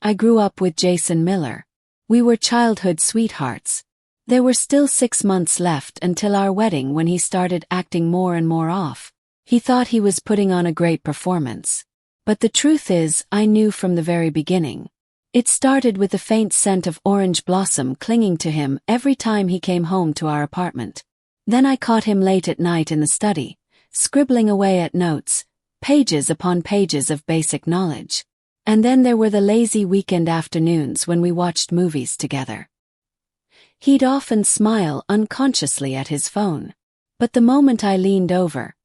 I grew up with Jason Miller. We were childhood sweethearts. There were still 6 months left until our wedding when he started acting more and more off. He thought he was putting on a great performance. But the truth is, I knew from the very beginning. It started with the faint scent of orange blossom clinging to him every time he came home to our apartment. Then I caught him late at night in the study, scribbling away at notes, pages upon pages of basic knowledge. And then there were the lazy weekend afternoons when we watched movies together. He'd often smile unconsciously at his phone. But the moment I leaned over,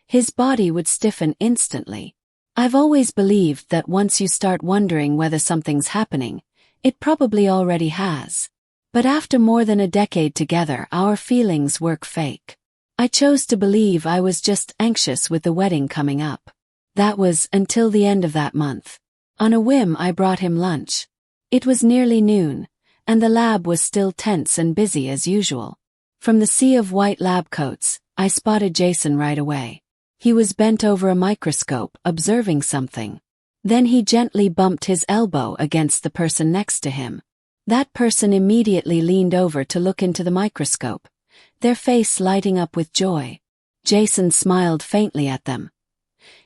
his body would stiffen instantly. I've always believed that once you start wondering whether something's happening, it probably already has. But after more than a decade together, our feelings work fake. I chose to believe I was just anxious with the wedding coming up. That was until the end of that month. On a whim, I brought him lunch. It was nearly noon, and the lab was still tense and busy as usual. From the sea of white lab coats, I spotted Jason right away. He was bent over a microscope, observing something. Then he gently bumped his elbow against the person next to him. That person immediately leaned over to look into the microscope, their face lighting up with joy. Jason smiled faintly at them.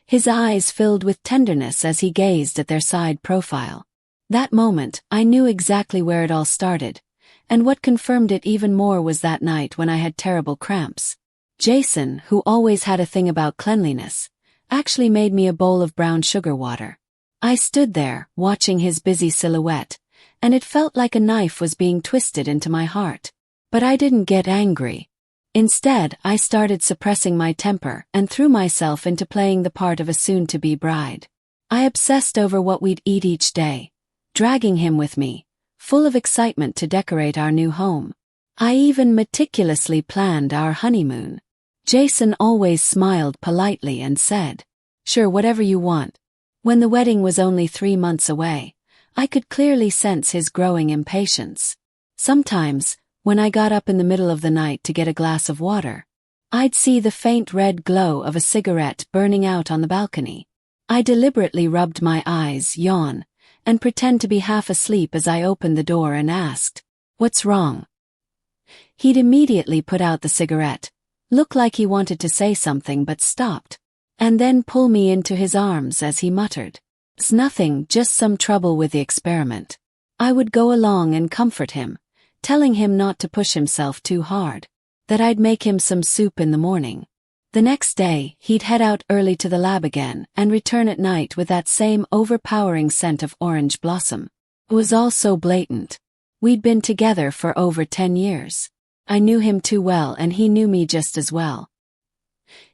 His eyes filled with tenderness as he gazed at their side profile. That moment, I knew exactly where it all started, and what confirmed it even more was that night when I had terrible cramps. Jason, who always had a thing about cleanliness, actually made me a bowl of brown sugar water. I stood there, watching his busy silhouette, and it felt like a knife was being twisted into my heart. But I didn't get angry. Instead, I started suppressing my temper and threw myself into playing the part of a soon-to-be bride. I obsessed over what we'd eat each day, dragging him with me, full of excitement to decorate our new home. I even meticulously planned our honeymoon. Jason always smiled politely and said, "Sure, whatever you want." When the wedding was only 3 months away, I could clearly sense his growing impatience. Sometimes, when I got up in the middle of the night to get a glass of water, I'd see the faint red glow of a cigarette burning out on the balcony. I deliberately rubbed my eyes, yawn, and pretend to be half asleep as I opened the door and asked, "What's wrong?" He'd immediately put out the cigarette, look like he wanted to say something but stopped, and then pull me into his arms as he muttered, "It's nothing, just some trouble with the experiment." I would go along and comfort him, telling him not to push himself too hard, that I'd make him some soup in the morning. The next day, he'd head out early to the lab again and return at night with that same overpowering scent of orange blossom. It was all so blatant. We'd been together for over 10 years. I knew him too well and he knew me just as well.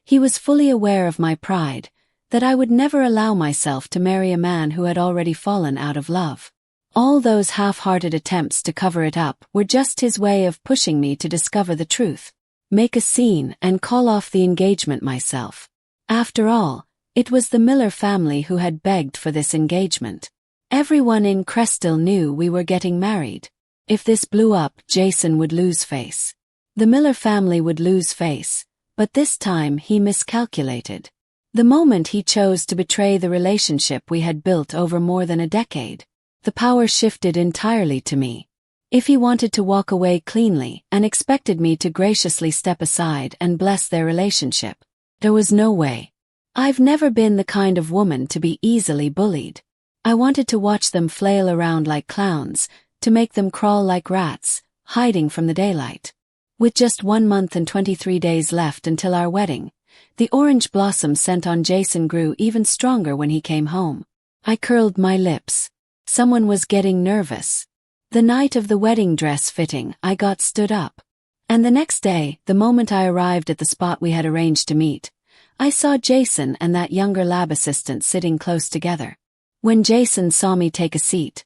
He was fully aware of my pride, that I would never allow myself to marry a man who had already fallen out of love. All those half-hearted attempts to cover it up were just his way of pushing me to discover the truth, make a scene and call off the engagement myself. After all, it was the Miller family who had begged for this engagement. Everyone in Cresthill knew we were getting married. If this blew up, Jason would lose face. The Miller family would lose face, but this time he miscalculated. The moment he chose to betray the relationship we had built over more than a decade, the power shifted entirely to me. If he wanted to walk away cleanly and expected me to graciously step aside and bless their relationship, there was no way. I've never been the kind of woman to be easily bullied. I wanted to watch them flail around like clowns, to make them crawl like rats, hiding from the daylight. With just 1 month and 23 days left until our wedding, the orange blossom scent on Jason grew even stronger when he came home. I curled my lips. Someone was getting nervous. The night of the wedding dress fitting, I got stood up. And the next day, the moment I arrived at the spot we had arranged to meet, I saw Jason and that younger lab assistant sitting close together. When Jason saw me take a seat,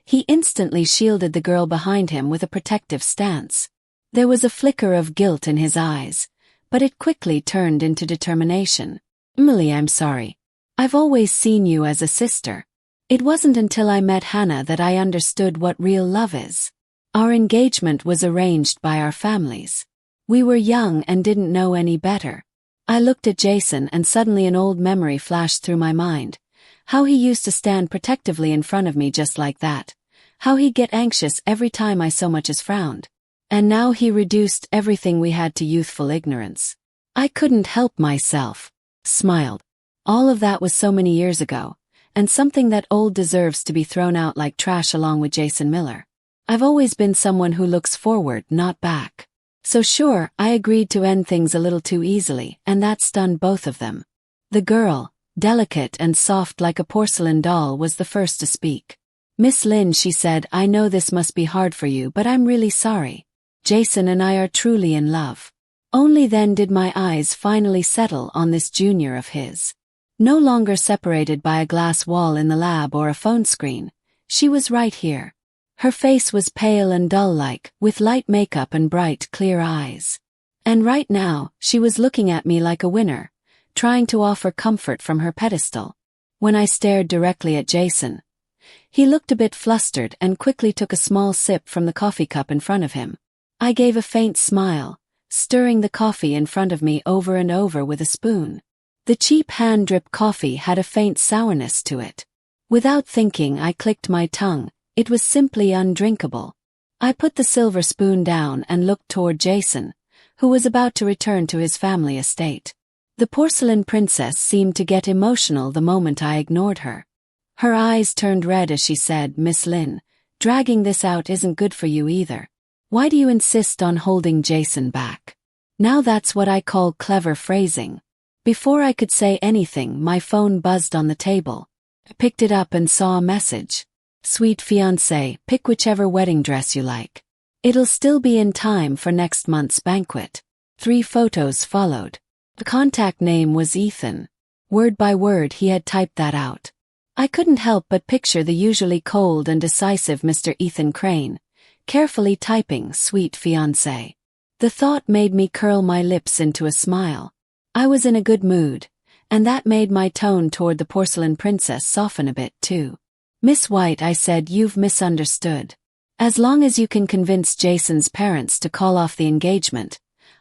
he instantly shielded the girl behind him with a protective stance. There was a flicker of guilt in his eyes, but it quickly turned into determination. "Emily, I'm sorry. I've always seen you as a sister. It wasn't until I met Hannah that I understood what real love is." Our engagement was arranged by our families. We were young and didn't know any better. I looked at Jason and suddenly an old memory flashed through my mind, How he used to stand protectively in front of me just like that. How he'd get anxious every time I so much as frowned. And now he reduced everything we had to youthful ignorance. I couldn't help myself. Smiled. All of that was so many years ago, and something that old deserves to be thrown out like trash along with Jason Miller. I've always been someone who looks forward, not back. So sure, I agreed to end things a little too easily, and that stunned both of them. The girl, delicate and soft like a porcelain doll, was the first to speak. "Miss Lynn," she said, "I know this must be hard for you, but I'm really sorry. Jason and I are truly in love." Only then did my eyes finally settle on this junior of his. No longer separated by a glass wall in the lab or a phone screen, she was right here. Her face was pale and dull-like, with light makeup and bright, clear eyes. And right now, she was looking at me like a winner, trying to offer comfort from her pedestal. When I stared directly at Jason, he looked a bit flustered and quickly took a small sip from the coffee cup in front of him. I gave a faint smile, stirring the coffee in front of me over and over with a spoon. The cheap hand-drip coffee had a faint sourness to it. Without thinking, I clicked my tongue. It was simply undrinkable. I put the silver spoon down and looked toward Jason, who was about to return to his family estate. The porcelain princess seemed to get emotional the moment I ignored her. Her eyes turned red as she said, "Miss Lynn, dragging this out isn't good for you either. Why do you insist on holding Jason back?" Now that's what I call clever phrasing. Before I could say anything, my phone buzzed on the table. I picked it up and saw a message. "Sweet fiancé, pick whichever wedding dress you like. It'll still be in time for next month's banquet." 3 photos followed. The contact name was Ethan. Word by word he had typed that out. I couldn't help but picture the usually cold and decisive Mr. Ethan Crane, carefully typing "sweet fiancé." The thought made me curl my lips into a smile. I was in a good mood, and that made my tone toward the porcelain princess soften a bit too. "Miss White," I said, "you've misunderstood. As long as you can convince Jason's parents to call off the engagement,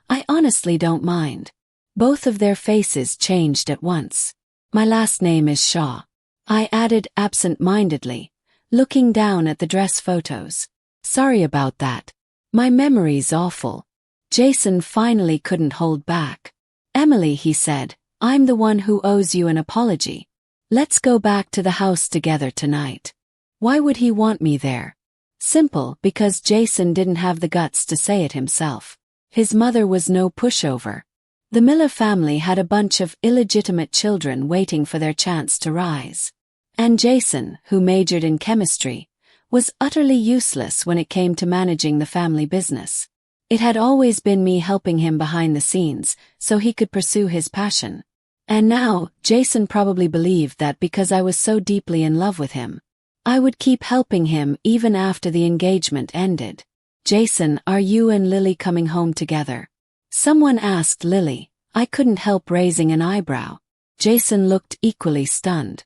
I honestly don't mind." Both of their faces changed at once. "My last name is Shaw," I added absent-mindedly, looking down at the dress photos. "Sorry about that. My memory's awful." Jason finally couldn't hold back. "Emily," he said, "I'm the one who owes you an apology. Let's go back to the house together tonight." Why would he want me there? Simple, because Jason didn't have the guts to say it himself. His mother was no pushover. The Miller family had a bunch of illegitimate children waiting for their chance to rise. And Jason, who majored in chemistry, was utterly useless when it came to managing the family business. It had always been me helping him behind the scenes, so he could pursue his passion. And now, Jason probably believed that because I was so deeply in love with him, I would keep helping him even after the engagement ended. "Jason, are you and Lily coming home together?" Someone asked Lily. I couldn't help raising an eyebrow. Jason looked equally stunned.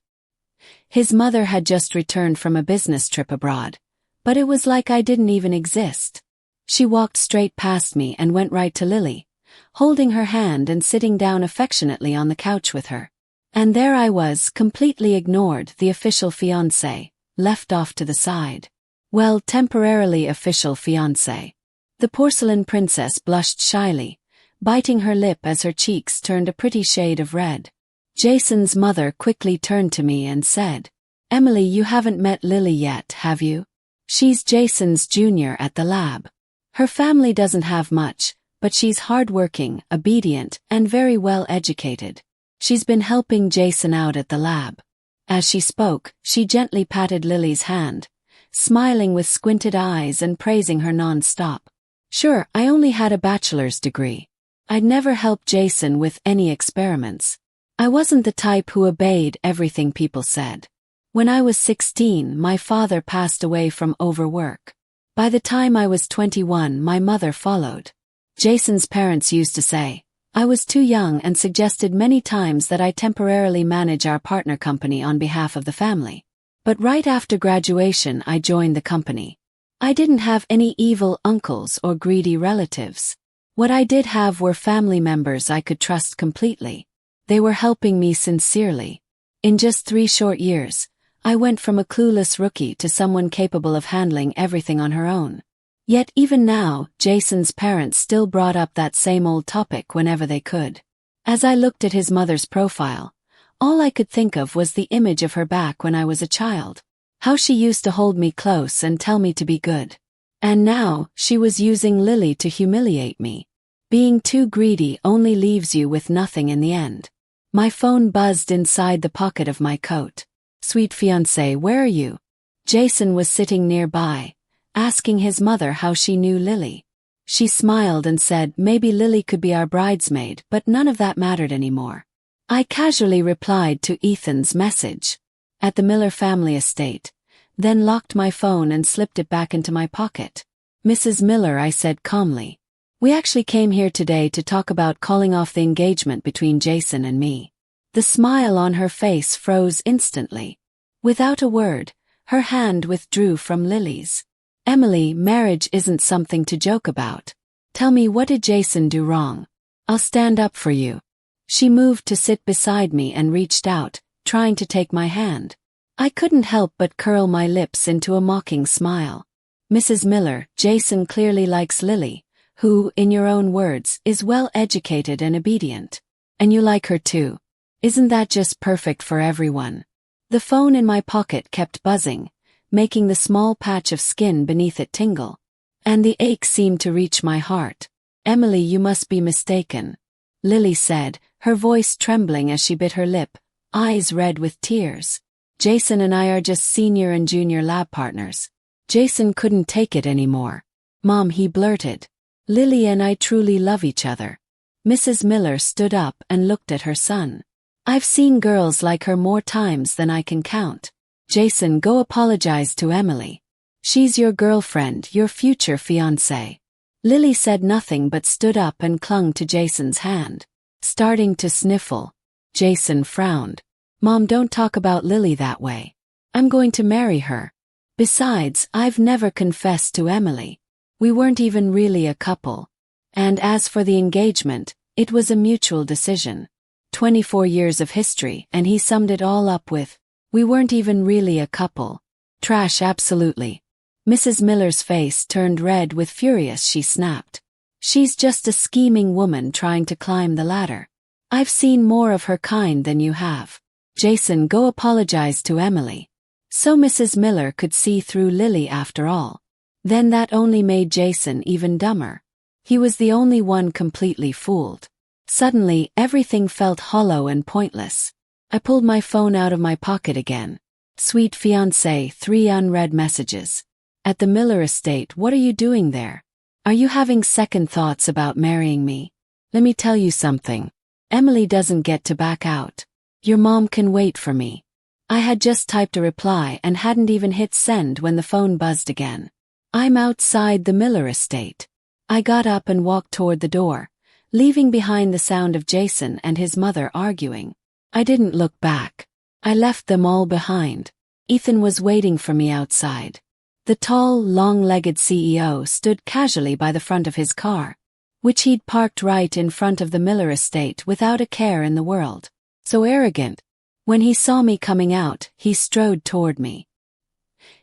His mother had just returned from a business trip abroad, but it was like I didn't even exist. She walked straight past me and went right to Lily, holding her hand and sitting down affectionately on the couch with her. And there I was, completely ignored, the official fiancé, left off to the side. Well, temporarily official fiancé. The porcelain princess blushed shyly, biting her lip as her cheeks turned a pretty shade of red. Jason's mother quickly turned to me and said, "Emily, you haven't met Lily yet, have you? She's Jason's junior at the lab. Her family doesn't have much, but she's hardworking, obedient, and very well educated. She's been helping Jason out at the lab." As she spoke, she gently patted Lily's hand, smiling with squinted eyes and praising her non-stop. Sure, I only had a bachelor's degree. I'd never helped Jason with any experiments. I wasn't the type who obeyed everything people said. When I was 16, my father passed away from overwork. By the time I was 21, my mother followed. Jason's parents used to say I was too young and suggested many times that I temporarily manage our partner company on behalf of the family. But right after graduation, I joined the company. I didn't have any evil uncles or greedy relatives. What I did have were family members I could trust completely. They were helping me sincerely. In just 3 short years, I went from a clueless rookie to someone capable of handling everything on her own. Yet even now, Jason's parents still brought up that same old topic whenever they could. As I looked at his mother's profile, all I could think of was the image of her back when I was a child. How she used to hold me close and tell me to be good. And now, she was using Lily to humiliate me. Being too greedy only leaves you with nothing in the end. My phone buzzed inside the pocket of my coat. "Sweet fiancé, where are you?" Jason was sitting nearby, asking his mother how she knew Lily. She smiled and said maybe Lily could be our bridesmaid, but none of that mattered anymore. I casually replied to Ethan's message. "At the Miller family estate," then locked my phone and slipped it back into my pocket. "Mrs. Miller," I said calmly. "We actually came here today to talk about calling off the engagement between Jason and me." The smile on her face froze instantly. Without a word, her hand withdrew from Lily's. "Emily, marriage isn't something to joke about. Tell me, what did Jason do wrong? I'll stand up for you." She moved to sit beside me and reached out, trying to take my hand. I couldn't help but curl my lips into a mocking smile. "Mrs. Miller, Jason clearly likes Lily, who, in your own words, is well-educated and obedient. And you like her too. Isn't that just perfect for everyone?" The phone in my pocket kept buzzing, making the small patch of skin beneath it tingle. And the ache seemed to reach my heart. "Emily, you must be mistaken," Lily said, her voice trembling as she bit her lip, eyes red with tears. "Jason and I are just senior and junior lab partners. Jason couldn't take it anymore. Mom," he blurted. "Lily and I truly love each other." Mrs. Miller stood up and looked at her son. "I've seen girls like her more times than I can count. Jason, go apologize to Emily. She's your girlfriend, your future fiancé." Lily said nothing but stood up and clung to Jason's hand, starting to sniffle. Jason frowned. "Mom, don't talk about Lily that way. I'm going to marry her. Besides, I've never confessed to Emily. We weren't even really a couple. And as for the engagement, it was a mutual decision. 24 years of history, and he summed it all up with, we weren't even really a couple. Trash, absolutely." Mrs. Miller's face turned red with fury as she snapped. "She's just a scheming woman trying to climb the ladder. I've seen more of her kind than you have. Jason, go apologize to Emily." So Mrs. Miller could see through Lily after all. Then that only made Jason even dumber. He was the only one completely fooled. Suddenly, everything felt hollow and pointless. I pulled my phone out of my pocket again. "Sweet fiancé," 3 unread messages. "At the Miller estate, what are you doing there? Are you having second thoughts about marrying me? Let me tell you something. Emily doesn't get to back out. Your mom can wait for me." I had just typed a reply and hadn't even hit send when the phone buzzed again. "I'm outside the Miller estate." I got up and walked toward the door, leaving behind the sound of Jason and his mother arguing. I didn't look back. I left them all behind. Ethan was waiting for me outside. The tall, long-legged CEO stood casually by the front of his car, which he'd parked right in front of the Miller estate without a care in the world. So arrogant. When he saw me coming out, he strode toward me.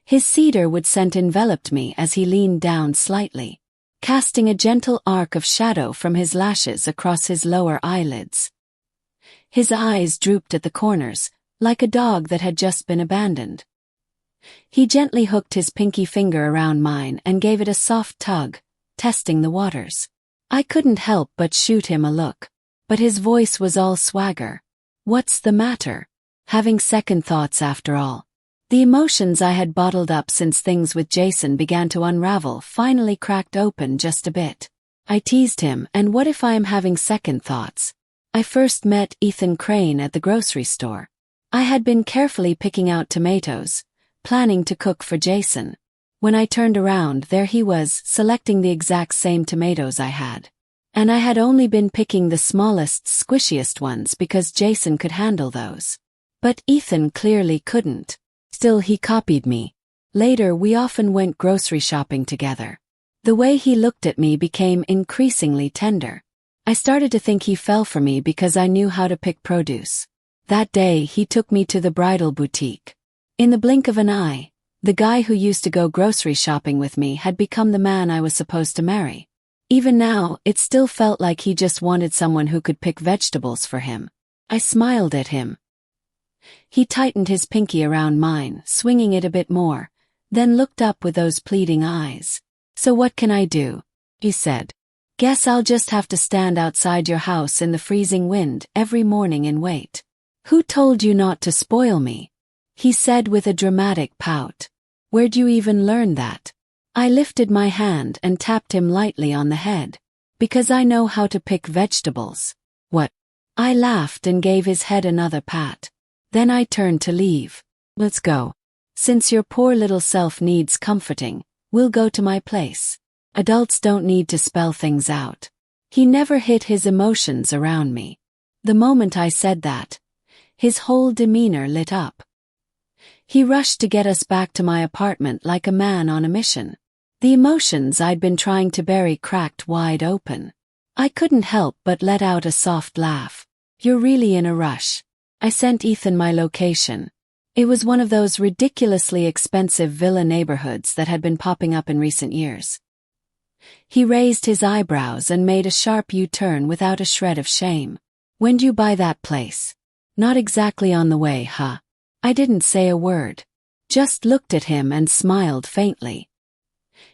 His cedarwood scent enveloped me as he leaned down slightly, casting a gentle arc of shadow from his lashes across his lower eyelids. His eyes drooped at the corners, like a dog that had just been abandoned. He gently hooked his pinky finger around mine and gave it a soft tug, testing the waters. I couldn't help but shoot him a look, but his voice was all swagger. "What's the matter? Having second thoughts after all?" The emotions I had bottled up since things with Jason began to unravel finally cracked open just a bit. I teased him, "And what if I am having second thoughts? I first met Ethan Crane at the grocery store. I had been carefully picking out tomatoes, planning to cook for Jason. When I turned around, there he was, selecting the exact same tomatoes I had. And I had only been picking the smallest, squishiest ones because Jason could handle those. But Ethan clearly couldn't. Still, he copied me. Later, we often went grocery shopping together. The way he looked at me became increasingly tender. I started to think he fell for me because I knew how to pick produce. That day he took me to the bridal boutique. In the blink of an eye, the guy who used to go grocery shopping with me had become the man I was supposed to marry. Even now, it still felt like he just wanted someone who could pick vegetables for him. I smiled at him. He tightened his pinky around mine, swinging it a bit more, then looked up with those pleading eyes. "So what can I do?" he said. "Guess I'll just have to stand outside your house in the freezing wind every morning and wait." "Who told you not to spoil me?" he said with a dramatic pout. "Where'd you even learn that?" I lifted my hand and tapped him lightly on the head. "Because I know how to pick vegetables." "What?" I laughed and gave his head another pat. Then I turned to leave. "Let's go. Since your poor little self needs comforting, we'll go to my place. Adults don't need to spell things out." He never hid his emotions around me. The moment I said that, his whole demeanor lit up. He rushed to get us back to my apartment like a man on a mission. The emotions I'd been trying to bury cracked wide open. I couldn't help but let out a soft laugh. "You're really in a rush." I sent Ethan my location. It was one of those ridiculously expensive villa neighborhoods that had been popping up in recent years. He raised his eyebrows and made a sharp U-turn without a shred of shame. "When'd you buy that place?" "Not exactly on the way, huh?" I didn't say a word. Just looked at him and smiled faintly.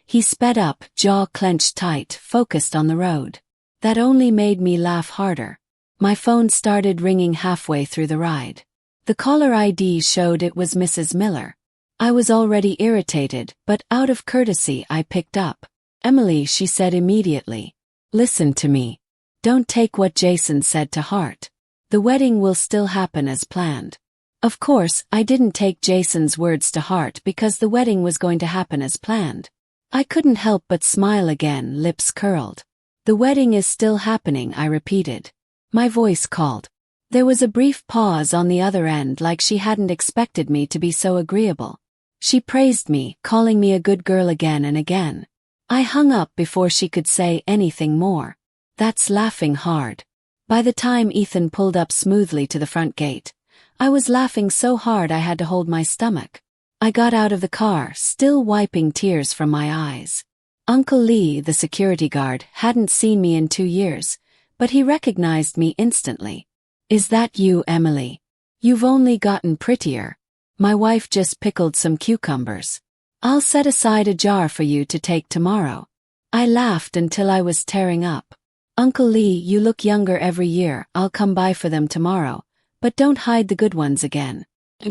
He sped up, jaw clenched tight, focused on the road. That only made me laugh harder. My phone started ringing halfway through the ride. The caller ID showed it was Mrs. Miller. I was already irritated, but out of courtesy I picked up. "Emily," she said immediately. "Listen to me. Don't take what Jason said to heart. The wedding will still happen as planned." Of course, I didn't take Jason's words to heart because the wedding was going to happen as planned. I couldn't help but smile again, lips curled. "The wedding is still happening," I repeated. My voice called. There was a brief pause on the other end, like she hadn't expected me to be so agreeable. She praised me, calling me a good girl again and again. I hung up before she could say anything more. That's laughing hard. By the time Ethan pulled up smoothly to the front gate, I was laughing so hard I had to hold my stomach. I got out of the car, still wiping tears from my eyes. Uncle Lee, the security guard, hadn't seen me in 2 years, but he recognized me instantly. "Is that you, Emily? You've only gotten prettier. My wife just pickled some cucumbers. I'll set aside a jar for you to take tomorrow." I laughed until I was tearing up. "Uncle Lee, you look younger every year. I'll come by for them tomorrow, but don't hide the good ones again.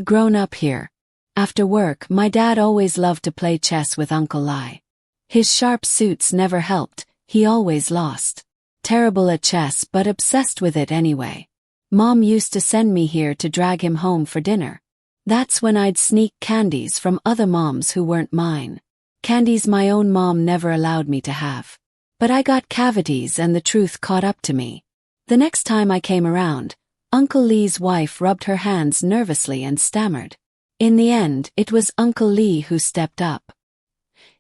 Grown up here." After work, my dad always loved to play chess with Uncle Lee. His sharp suits never helped, he always lost. Terrible at chess but obsessed with it anyway. Mom used to send me here to drag him home for dinner. That's when I'd sneak candies from other moms who weren't mine. Candies my own mom never allowed me to have. But I got cavities and the truth caught up to me. The next time I came around, Uncle Lee's wife rubbed her hands nervously and stammered. In the end, it was Uncle Lee who stepped up.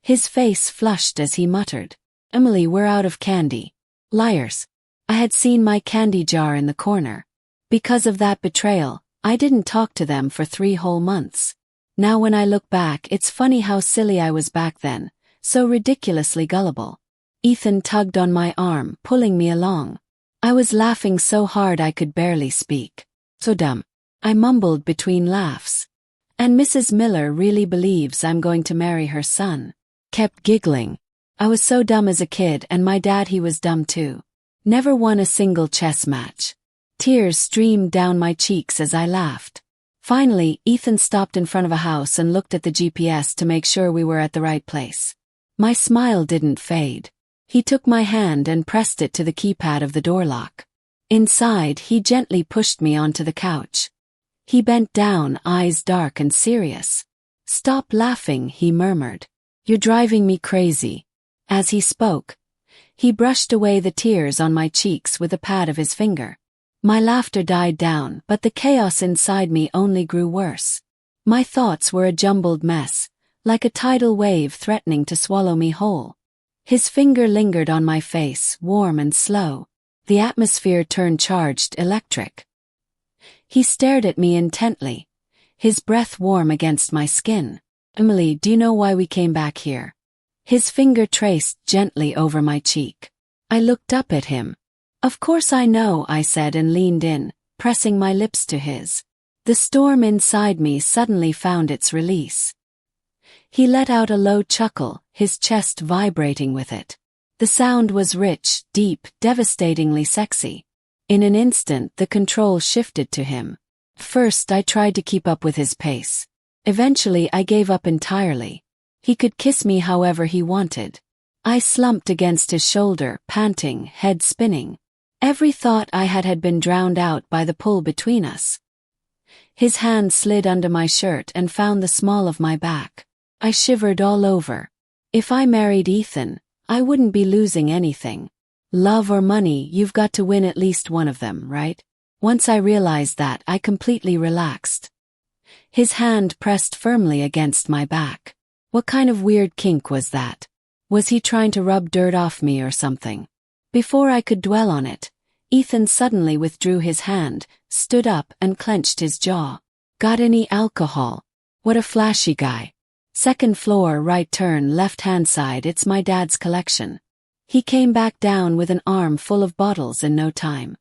His face flushed as he muttered, "Emily, we're out of candy." Liars. I had seen my candy jar in the corner. Because of that betrayal, I didn't talk to them for 3 whole months. Now when I look back, it's funny how silly I was back then, so ridiculously gullible. Ethan tugged on my arm, pulling me along. I was laughing so hard I could barely speak. "So dumb," I mumbled between laughs. "And Mrs. Miller really believes I'm going to marry her son." Kept giggling. I was so dumb as a kid, and my dad, he was dumb too. Never won a single chess match. Tears streamed down my cheeks as I laughed. Finally, Ethan stopped in front of a house and looked at the GPS to make sure we were at the right place. My smile didn't fade. He took my hand and pressed it to the keypad of the door lock. Inside, he gently pushed me onto the couch. He bent down, eyes dark and serious. "Stop laughing," he murmured. "You're driving me crazy." As he spoke, he brushed away the tears on my cheeks with a pad of his finger. My laughter died down, but the chaos inside me only grew worse. My thoughts were a jumbled mess, like a tidal wave threatening to swallow me whole. His finger lingered on my face, warm and slow. The atmosphere turned charged, electric. He stared at me intently, his breath warm against my skin. Emily, do you know why we came back here? His finger traced gently over my cheek. I looked up at him. Of course I know, I said and leaned in, pressing my lips to his. The storm inside me suddenly found its release. He let out a low chuckle, his chest vibrating with it. The sound was rich, deep, devastatingly sexy. In an instant the control shifted to him. First I tried to keep up with his pace. Eventually I gave up entirely. He could kiss me however he wanted. I slumped against his shoulder, panting, head spinning. Every thought I had been drowned out by the pull between us. His hand slid under my shirt and found the small of my back. I shivered all over. If I married Ethan, I wouldn't be losing anything. Love or money, you've got to win at least one of them, right? Once I realized that, I completely relaxed. His hand pressed firmly against my back. What kind of weird kink was that? Was he trying to rub dirt off me or something? Before I could dwell on it, Ethan suddenly withdrew his hand, stood up and clenched his jaw. Got any alcohol? What a flashy guy. Second floor, right turn, left-hand side, it's my dad's collection. He came back down with an arm full of bottles in no time.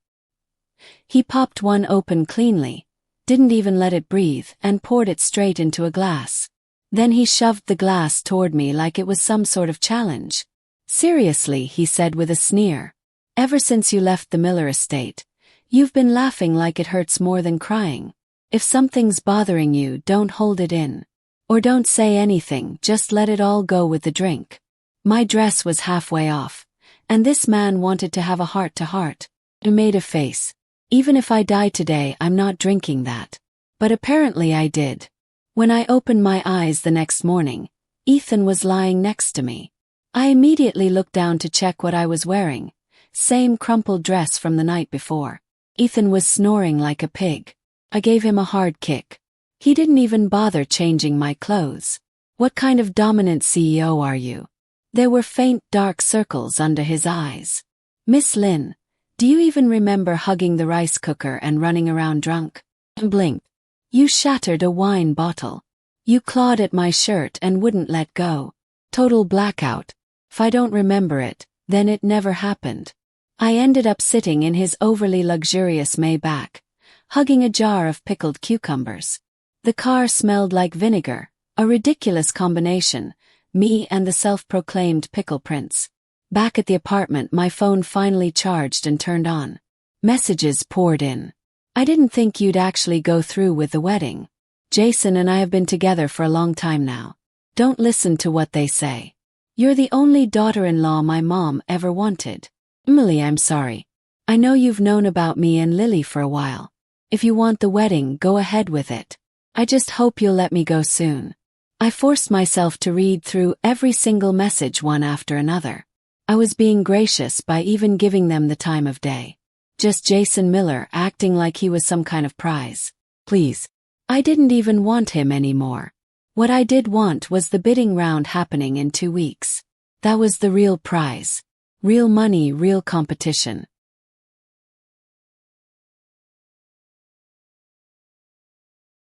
He popped one open cleanly, didn't even let it breathe, and poured it straight into a glass. Then he shoved the glass toward me like it was some sort of challenge. Seriously, he said with a sneer. Ever since you left the Miller estate, you've been laughing like it hurts more than crying. If something's bothering you, don't hold it in. Or don't say anything, just let it all go with the drink. My dress was halfway off, and this man wanted to have a heart-to-heart. I made a face. Even if I die today, I'm not drinking that. But apparently I did. When I opened my eyes the next morning, Ethan was lying next to me. I immediately looked down to check what I was wearing. Same crumpled dress from the night before. Ethan was snoring like a pig. I gave him a hard kick. He didn't even bother changing my clothes. What kind of dominant CEO are you? There were faint dark circles under his eyes. Miss Lynn, do you even remember hugging the rice cooker and running around drunk? I blinked. You shattered a wine bottle. You clawed at my shirt and wouldn't let go. Total blackout. If I don't remember it, then it never happened. I ended up sitting in his overly luxurious Maybach, hugging a jar of pickled cucumbers. The car smelled like vinegar, a ridiculous combination, me and the self-proclaimed pickle prince. Back at the apartment, my phone finally charged and turned on. Messages poured in. I didn't think you'd actually go through with the wedding. Jason and I have been together for a long time now. Don't listen to what they say. You're the only daughter-in-law my mom ever wanted. Emily, I'm sorry. I know you've known about me and Lily for a while. If you want the wedding, go ahead with it. I just hope you'll let me go soon. I forced myself to read through every single message one after another. I was being gracious by even giving them the time of day. Just Jason Miller acting like he was some kind of prize. Please. I didn't even want him anymore. What I did want was the bidding round happening in 2 weeks. That was the real prize. Real money, real competition.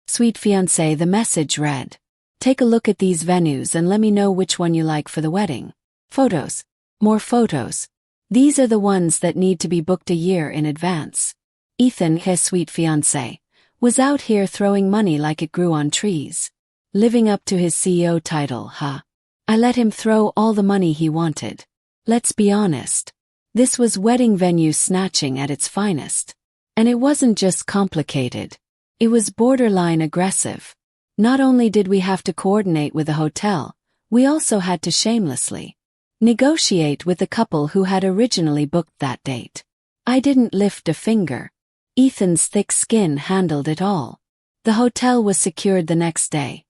Sweet fiancé, the message read. Take a look at these venues and let me know which one you like for the wedding. Photos. More photos. These are the ones that need to be booked a year in advance. Ethan, his sweet fiancé, was out here throwing money like it grew on trees. Living up to his CEO title, huh? I let him throw all the money he wanted. Let's be honest. This was wedding venue snatching at its finest. And it wasn't just complicated. It was borderline aggressive. Not only did we have to coordinate with the hotel, we also had to shamelessly negotiate with the couple who had originally booked that date. I didn't lift a finger. Ethan's thick skin handled it all. The hotel was secured the next day.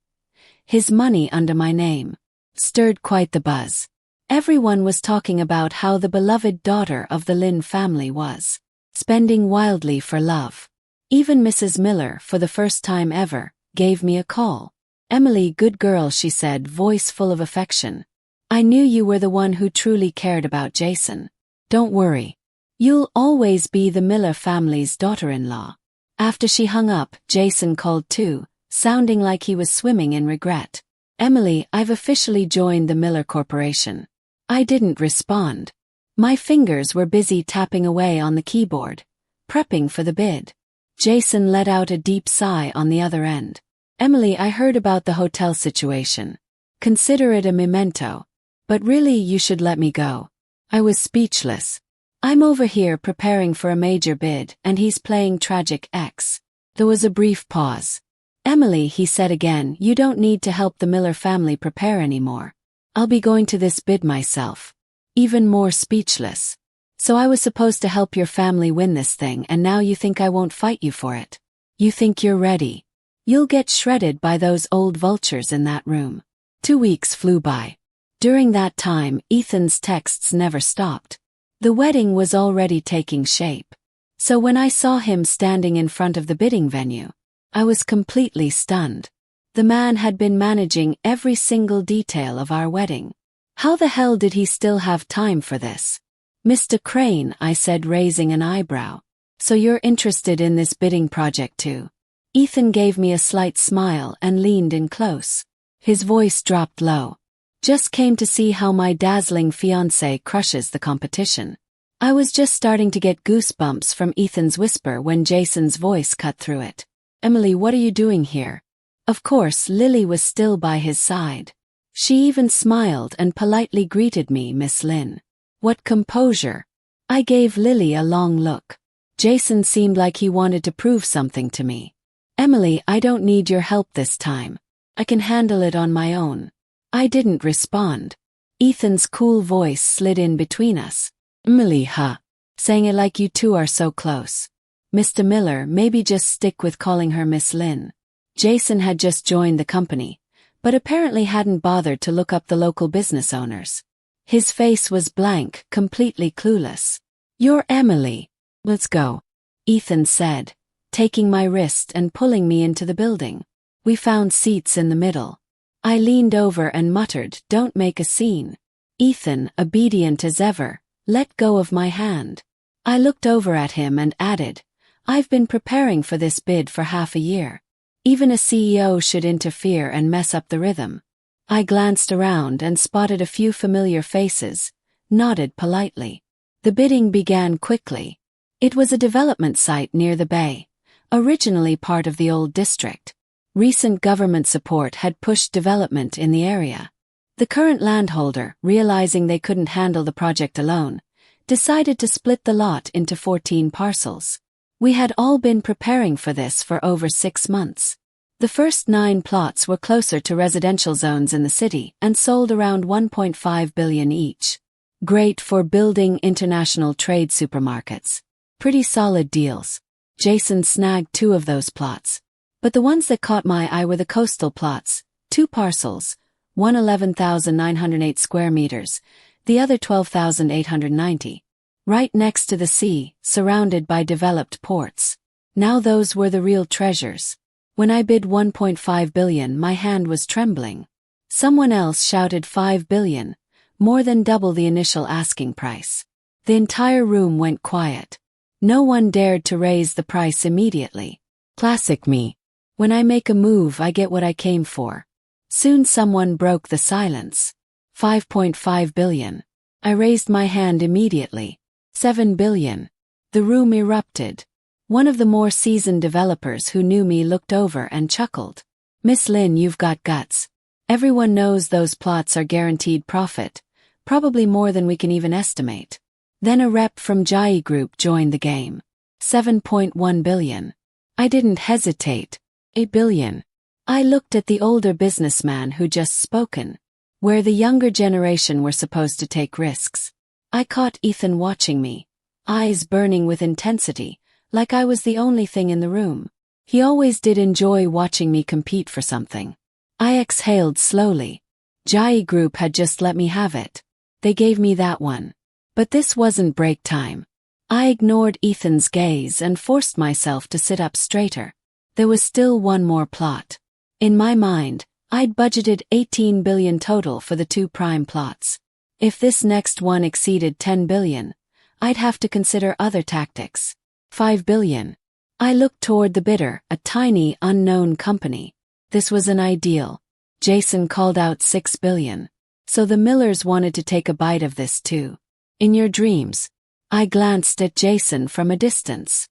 His money under my name stirred quite the buzz. Everyone was talking about how the beloved daughter of the Lynn family was spending wildly for love. Even Mrs. Miller, for the first time ever, gave me a call. Emily, good girl, she said, voice full of affection. I knew you were the one who truly cared about Jason. Don't worry. You'll always be the Miller family's daughter-in-law. After she hung up, Jason called too, sounding like he was swimming in regret. Emily, I've officially joined the Miller Corporation. I didn't respond. My fingers were busy tapping away on the keyboard, prepping for the bid. Jason let out a deep sigh on the other end. Emily, I heard about the hotel situation. Consider it a memento. But really you should let me go. I was speechless. I'm over here preparing for a major bid, and he's playing tragic X. There was a brief pause. Emily, he said again, you don't need to help the Miller family prepare anymore. I'll be going to this bid myself. Even more speechless. So I was supposed to help your family win this thing, and now you think I won't fight you for it? You think you're ready? You'll get shredded by those old vultures in that room. 2 weeks flew by. During that time, Ethan's texts never stopped. The wedding was already taking shape. So when I saw him standing in front of the bidding venue, I was completely stunned. The man had been managing every single detail of our wedding. How the hell did he still have time for this? Mr. Crane, I said, raising an eyebrow. So you're interested in this bidding project too? Ethan gave me a slight smile and leaned in close. His voice dropped low. Just came to see how my dazzling fiancé crushes the competition. I was just starting to get goosebumps from Ethan's whisper when Jason's voice cut through it. Emily, what are you doing here? Of course, Lily was still by his side. She even smiled and politely greeted me, Miss Lynn. What composure. I gave Lily a long look. Jason seemed like he wanted to prove something to me. Emily, I don't need your help this time. I can handle it on my own. I didn't respond. Ethan's cool voice slid in between us. Emily, huh? Saying it like you two are so close. Mr. Miller, maybe just stick with calling her Miss Lynn. Jason had just joined the company, but apparently hadn't bothered to look up the local business owners. His face was blank, completely clueless. You're Emily. Let's go, Ethan said, taking my wrist and pulling me into the building. We found seats in the middle. I leaned over and muttered, don't make a scene. Ethan, obedient as ever, let go of my hand. I looked over at him and added, I've been preparing for this bid for half a year. Even a CEO should interfere and mess up the rhythm. I glanced around and spotted a few familiar faces, nodded politely. The bidding began quickly. It was a development site near the bay, originally part of the old district. Recent government support had pushed development in the area. The current landholder, realizing they couldn't handle the project alone, decided to split the lot into 14 parcels. We had all been preparing for this for over 6 months. The first 9 plots were closer to residential zones in the city and sold around $1.5 billion each. Great for building international trade supermarkets. Pretty solid deals. Jason snagged 2 of those plots. But the ones that caught my eye were the coastal plots, 2 parcels, one 11,908 square meters, the other 12,890. Right next to the sea, surrounded by developed ports. Now those were the real treasures. When I bid $1.5 billion, my hand was trembling. Someone else shouted $5 billion, more than double the initial asking price. The entire room went quiet. No one dared to raise the price immediately. Classic me. When I make a move, I get what I came for. Soon someone broke the silence. $5.5 billion. I raised my hand immediately. $7 billion. The room erupted. One of the more seasoned developers who knew me looked over and chuckled. Miss Lynn, you've got guts. Everyone knows those plots are guaranteed profit, probably more than we can even estimate. Then a rep from Jai Group joined the game. $7.1 billion. I didn't hesitate. $8 billion. I looked at the older businessman who just spoken, where the younger generation were supposed to take risks. I caught Ethan watching me, eyes burning with intensity, like I was the only thing in the room. He always did enjoy watching me compete for something. I exhaled slowly. Jai Group had just let me have it. They gave me that one. But this wasn't break time. I ignored Ethan's gaze and forced myself to sit up straighter. There was still one more plot. In my mind, I'd budgeted $18 billion total for the 2 prime plots. If this next one exceeded $10 billion, I'd have to consider other tactics. $5 billion. I looked toward the bidder, a tiny, unknown company. This was an ideal. Jason called out 6 billion. So the Millers wanted to take a bite of this too. In your dreams. I glanced at Jason from a distance.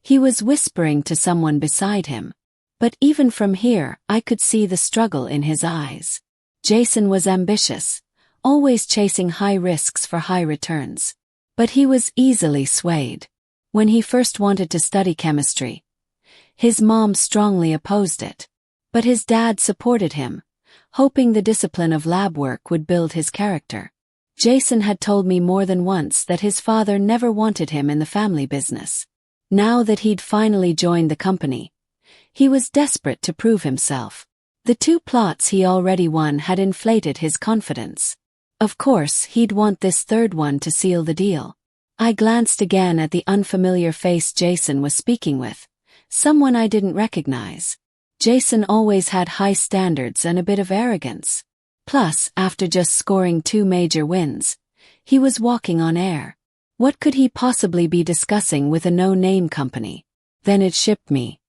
He was whispering to someone beside him. But even from here, I could see the struggle in his eyes. Jason was ambitious, always chasing high risks for high returns. But he was easily swayed. When he first wanted to study chemistry, his mom strongly opposed it. But his dad supported him, hoping the discipline of lab work would build his character. Jason had told me more than once that his father never wanted him in the family business. Now that he'd finally joined the company, he was desperate to prove himself. The 2 plots he already won had inflated his confidence. Of course, he'd want this 3rd one to seal the deal. I glanced again at the unfamiliar face Jason was speaking with, someone I didn't recognize. Jason always had high standards and a bit of arrogance. Plus, after just scoring 2 major wins, he was walking on air. What could he possibly be discussing with a no-name company? Then it shipped me.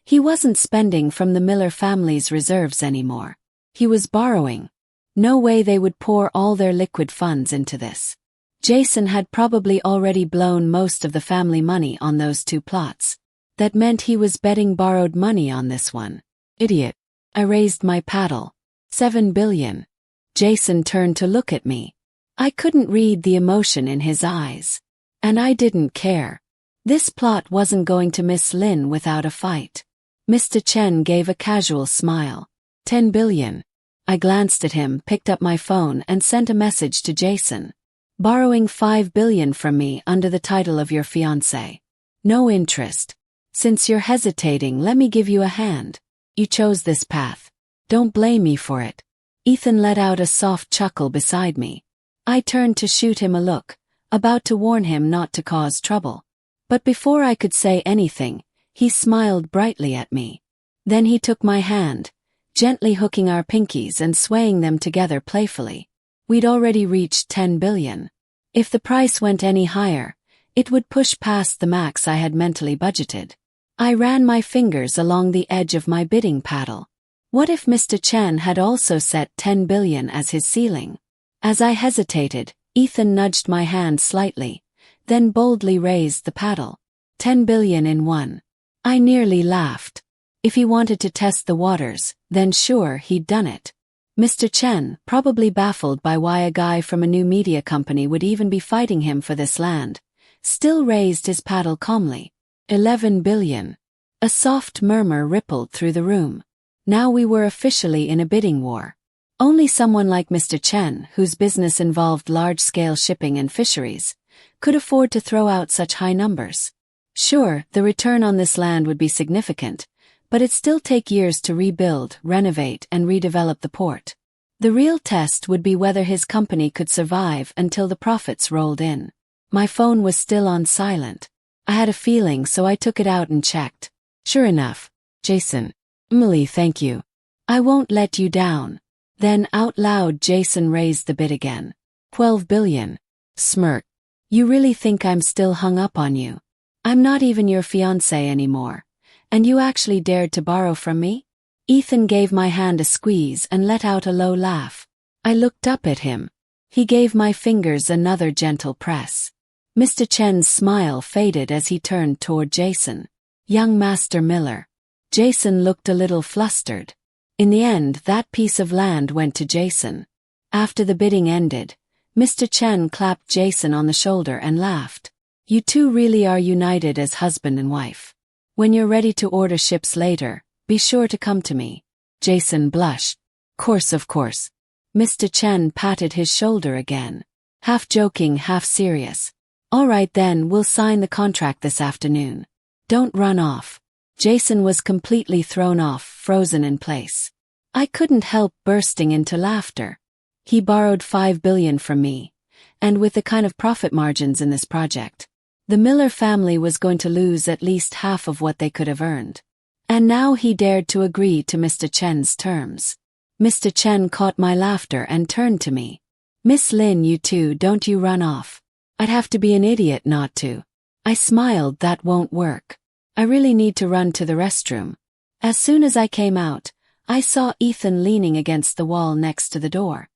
He wasn't spending from the Miller family's reserves anymore. He was borrowing. No way they would pour all their liquid funds into this. Jason had probably already blown most of the family money on those 2 plots. That meant he was betting borrowed money on this one. Idiot. I raised my paddle. 7 billion. Jason turned to look at me. I couldn't read the emotion in his eyes. And I didn't care. This plot wasn't going to miss Lin without a fight. Mr. Chen gave a casual smile. 10 billion. I glanced at him, picked up my phone and sent a message to Jason. Borrowing 5 billion from me under the title of your fiancé. No interest. Since you're hesitating, let me give you a hand. You chose this path. Don't blame me for it. Ethan let out a soft chuckle beside me. I turned to shoot him a look, about to warn him not to cause trouble. But before I could say anything, he smiled brightly at me. Then he took my hand, gently hooking our pinkies and swaying them together playfully. We'd already reached 10 billion. If the price went any higher, it would push past the max I had mentally budgeted. I ran my fingers along the edge of my bidding paddle. What if Mr. Chen had also set 10 billion as his ceiling? As I hesitated, Ethan nudged my hand slightly, then boldly raised the paddle. 10 billion in one. I nearly laughed. If he wanted to test the waters, then sure, he'd done it. Mr. Chen, probably baffled by why a guy from a new media company would even be fighting him for this land, still raised his paddle calmly. 11 billion. A soft murmur rippled through the room. Now we were officially in a bidding war. Only someone like Mr. Chen, whose business involved large-scale shipping and fisheries, could afford to throw out such high numbers. Sure, the return on this land would be significant, but it'd still take years to rebuild, renovate, and redevelop the port. The real test would be whether his company could survive until the profits rolled in. My phone was still on silent. I had a feeling, so I took it out and checked. Sure enough. Jason. Emily, thank you. I won't let you down. Then out loud Jason raised the bid again. 12 billion. Smirk. You really think I'm still hung up on you? I'm not even your fiancé anymore. And you actually dared to borrow from me? Ethan gave my hand a squeeze and let out a low laugh. I looked up at him. He gave my fingers another gentle press. Mr. Chen's smile faded as he turned toward Jason. Young Master Miller. Jason looked a little flustered. In the end, that piece of land went to Jason. After the bidding ended, Mr. Chen clapped Jason on the shoulder and laughed. You two really are united as husband and wife. When you're ready to order ships later, be sure to come to me. Jason blushed. Of course. Mr. Chen patted his shoulder again. Half joking, half serious. All right then, we'll sign the contract this afternoon. Don't run off. Jason was completely thrown off, frozen in place. I couldn't help bursting into laughter. He borrowed 5 billion from me, and with the kind of profit margins in this project, the Miller family was going to lose at least half of what they could have earned. And now he dared to agree to Mr. Chen's terms. Mr. Chen caught my laughter and turned to me. Miss Lin, you two, don't you run off. I'd have to be an idiot not to. I smiled. That won't work. I really need to run to the restroom. As soon as I came out, I saw Ethan leaning against the wall next to the door.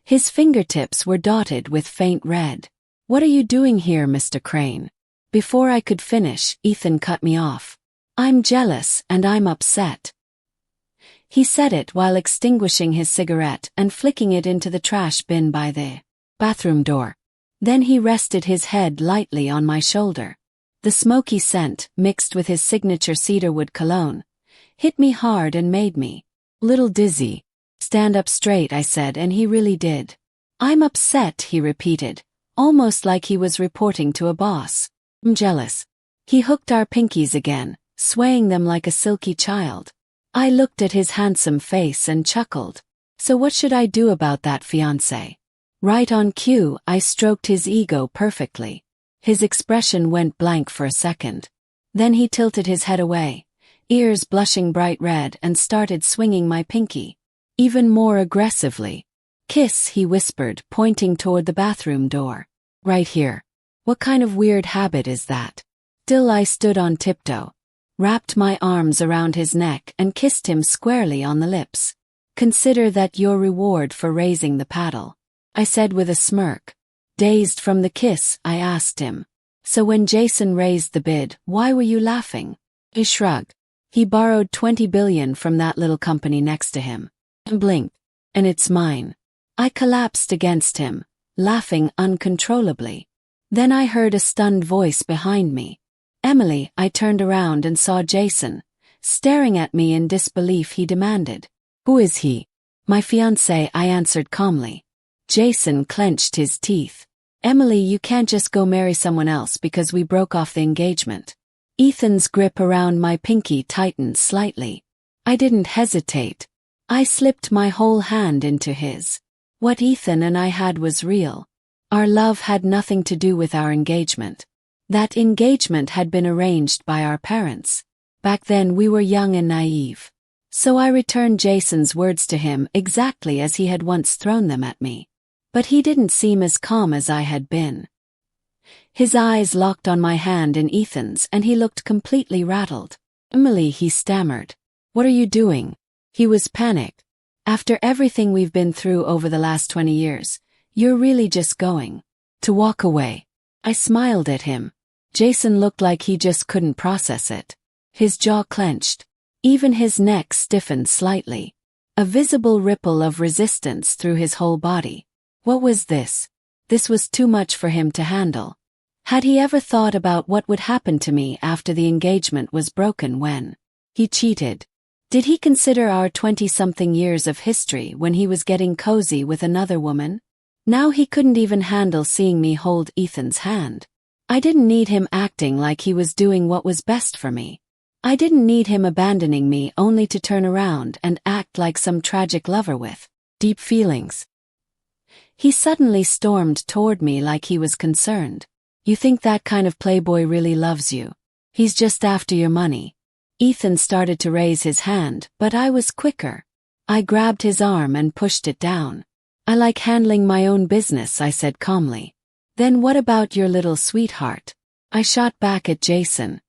His fingertips were dotted with faint red. What are you doing here, Mr. Crane? Before I could finish, Ethan cut me off. I'm jealous and I'm upset. He said it while extinguishing his cigarette and flicking it into the trash bin by the bathroom door. Then he rested his head lightly on my shoulder. The smoky scent, mixed with his signature cedarwood cologne, hit me hard and made me a little dizzy. Stand up straight, I said, and he really did. I'm upset, he repeated, almost like he was reporting to a boss. I'm jealous. He hooked our pinkies again, swaying them like a silky child. I looked at his handsome face and chuckled. So what should I do about that, fiancé? Right on cue, I stroked his ego perfectly. His expression went blank for a second. Then he tilted his head away, ears blushing bright red, and started swinging my pinky, even more aggressively. Kiss, he whispered, pointing toward the bathroom door. Right here. What kind of weird habit is that? Still I stood on tiptoe, wrapped my arms around his neck and kissed him squarely on the lips. Consider that your reward for raising the paddle, I said with a smirk. Dazed from the kiss, I asked him. So when Jason raised the bid, why were you laughing? He shrugged. He borrowed $20 billion from that little company next to him. And blinked. And it's mine. I collapsed against him, laughing uncontrollably. Then I heard a stunned voice behind me. Emily, I turned around and saw Jason, staring at me in disbelief. He demanded. Who is he? My fiancé, I answered calmly. Jason clenched his teeth. Emily, you can't just go marry someone else because we broke off the engagement. Ethan's grip around my pinky tightened slightly. I didn't hesitate. I slipped my whole hand into his. What Ethan and I had was real. Our love had nothing to do with our engagement. That engagement had been arranged by our parents. Back then we were young and naive. So I returned Jason's words to him exactly as he had once thrown them at me. But he didn't seem as calm as I had been. His eyes locked on my hand in Ethan's and he looked completely rattled. Emily, he stammered. What are you doing? He was panicked. After everything we've been through over the last 20 years, you're really just going to walk away. I smiled at him. Jason looked like he just couldn't process it. His jaw clenched. Even his neck stiffened slightly. A visible ripple of resistance through his whole body. What was this? This was too much for him to handle. Had he ever thought about what would happen to me after the engagement was broken when he cheated? Did he consider our 20-something years of history when he was getting cozy with another woman? Now he couldn't even handle seeing me hold Ethan's hand. I didn't need him acting like he was doing what was best for me. I didn't need him abandoning me only to turn around and act like some tragic lover with deep feelings. He suddenly stormed toward me like he was concerned. You think that kind of playboy really loves you? He's just after your money. Ethan started to raise his hand, but I was quicker. I grabbed his arm and pushed it down. I like handling my own business, I said calmly. Then what about your little sweetheart? I shot back at Jason.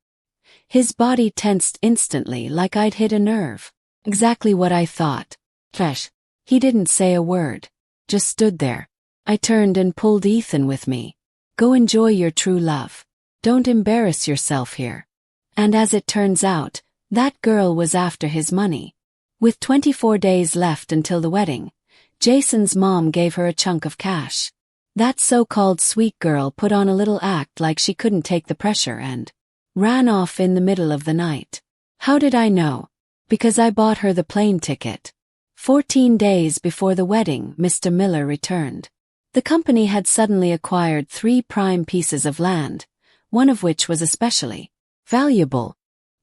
His body tensed instantly like I'd hit a nerve. Exactly what I thought. Fresh. He didn't say a word. Just stood there. I turned and pulled Ethan with me. Go enjoy your true love. Don't embarrass yourself here. And as it turns out, that girl was after his money. With 24 days left until the wedding, Jason's mom gave her a chunk of cash. That so-called sweet girl put on a little act like she couldn't take the pressure and ran off in the middle of the night. How did I know? Because I bought her the plane ticket. 14 days before the wedding, Mr. Miller returned. The company had suddenly acquired 3 prime pieces of land, one of which was especially valuable.